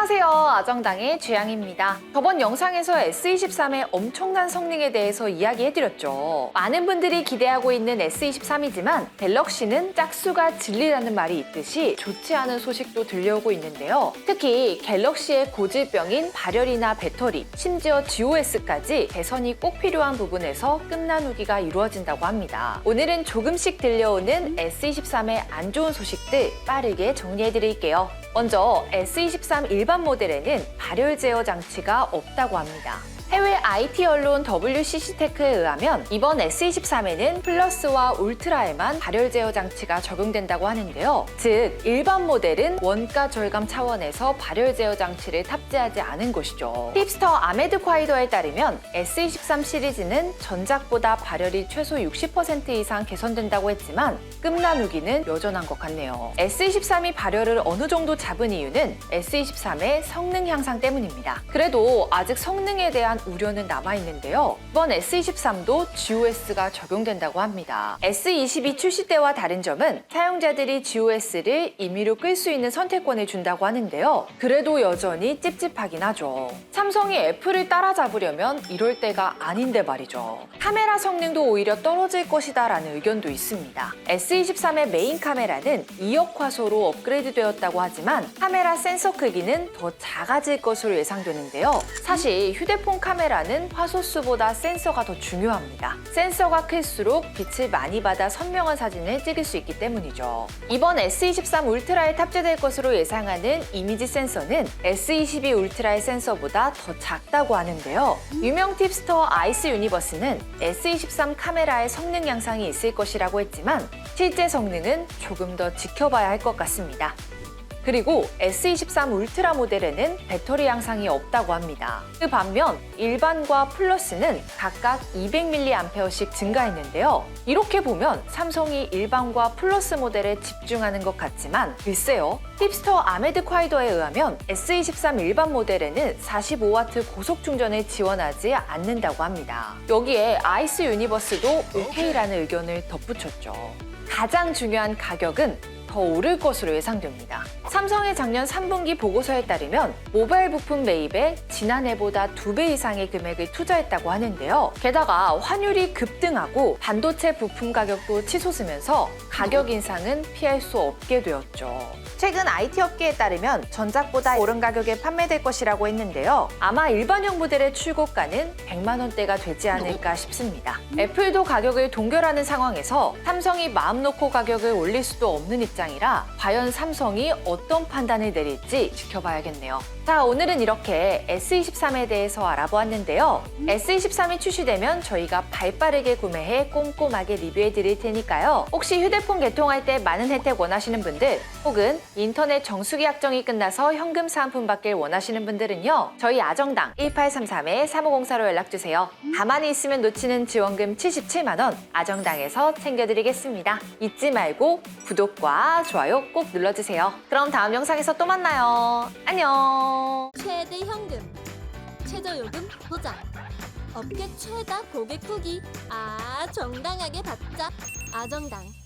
안녕하세요. 아정당의 주양입니다. 저번 영상에서 S23의 엄청난 성능에 대해서 이야기해드렸죠. 많은 분들이 기대하고 있는 S23이지만 갤럭시는 짝수가 진리라는 말이 있듯이 좋지 않은 소식도 들려오고 있는데요. 특히 갤럭시의 고질병인 발열이나 배터리, 심지어 GOS까지 개선이 꼭 필요한 부분에서 끝나누기가 이루어진다고 합니다. 오늘은 조금씩 들려오는 S23의 안 좋은 소식들 빠르게 정리해드릴게요. 먼저 S23 일반 모델에는 발열 제어 장치가 없다고 합니다. 해외 IT 언론 WCC테크에 의하면 이번 S23에는 플러스와 울트라에만 발열 제어 장치가 적용된다고 하는데요. 즉, 일반 모델은 원가 절감 차원에서 발열 제어 장치를 탑재하지 않은 것이죠. 힙스터 아메드 콰이더에 따르면 S23 시리즈는 전작보다 발열이 최소 60% 이상 개선된다고 했지만 끝나누기는 여전한 것 같네요. S23이 발열을 어느 정도 잡은 이유는 S23의 성능 향상 때문입니다. 그래도 아직 성능에 대한 우려는 남아있는데요. 이번 S23도 GOS가 적용된다고 합니다. S22 출시 때와 다른 점은 사용자들이 GOS를 임의로 끌 수 있는 선택권을 준다고 하는데요. 그래도 여전히 찝찝하긴 하죠. 삼성이 애플을 따라잡으려면 이럴 때가 아닌데 말이죠. 카메라 성능도 오히려 떨어질 것이다 라는 의견도 있습니다. S23의 메인 카메라는 2억 화소로 업그레이드 되었다고 하지만 카메라 센서 크기는 더 작아질 것으로 예상되는데요. 사실 휴대폰 카메라는 화소수보다 센서가 더 중요합니다. 센서가 클수록 빛을 많이 받아 선명한 사진을 찍을 수 있기 때문이죠. 이번 S23 울트라에 탑재될 것으로 예상하는 이미지 센서는 S22 울트라의 센서보다 더 작다고 하는데요. 유명 팁스터 아이스 유니버스는 S23 카메라의 성능 향상이 있을 것이라고 했지만 실제 성능은 조금 더 지켜봐야 할 것 같습니다. 그리고 S23 울트라 모델에는 배터리 향상이 없다고 합니다. 그 반면 일반과 플러스는 각각 200mAh씩 증가했는데요. 이렇게 보면 삼성이 일반과 플러스 모델에 집중하는 것 같지만 글쎄요. 힙스터 아메드 콰이더에 의하면 S23 일반 모델에는 45W 고속 충전을 지원하지 않는다고 합니다. 여기에 아이스 유니버스도 OK라는 의견을 덧붙였죠. 가장 중요한 가격은 더 오를 것으로 예상됩니다. 삼성의 작년 3분기 보고서에 따르면 모바일 부품 매입에 지난해보다 2배 이상의 금액을 투자했다고 하는데요. 게다가 환율이 급등하고 반도체 부품 가격도 치솟으면서 가격 인상은 피할 수 없게 되었죠. 최근 IT 업계에 따르면 전작보다 오른 가격에 판매될 것이라고 했는데요. 아마 일반형 모델의 출고가는 100만 원대가 되지 않을까 싶습니다. 애플도 가격을 동결하는 상황에서 삼성이 마음 놓고 가격을 올릴 수도 없는 입장이라 과연 삼성이 어떤 판단을 내릴지 지켜봐야겠네요. 자, 오늘은 이렇게 S23에 대해서 알아보았는데요. S23이 출시되면 저희가 발빠르게 구매해 꼼꼼하게 리뷰해 드릴 테니까요. 혹시 휴대폰 개통할 때 많은 혜택 원하시는 분들 혹은 인터넷 정수기 약정이 끝나서 현금 사은품 받길 원하시는 분들은요. 저희 아정당 1833-3504로 연락주세요. 가만히 있으면 놓치는 지원금 77만 원 아정당에서 챙겨드리겠습니다. 잊지 말고 구독과 좋아요 꼭 눌러주세요. 그럼 다음 영상에서 또 만나요. 안녕. 최대 현금, 최저 요금 보장, 업계 최다 고객 후기. 정당하게 받자. 아정당.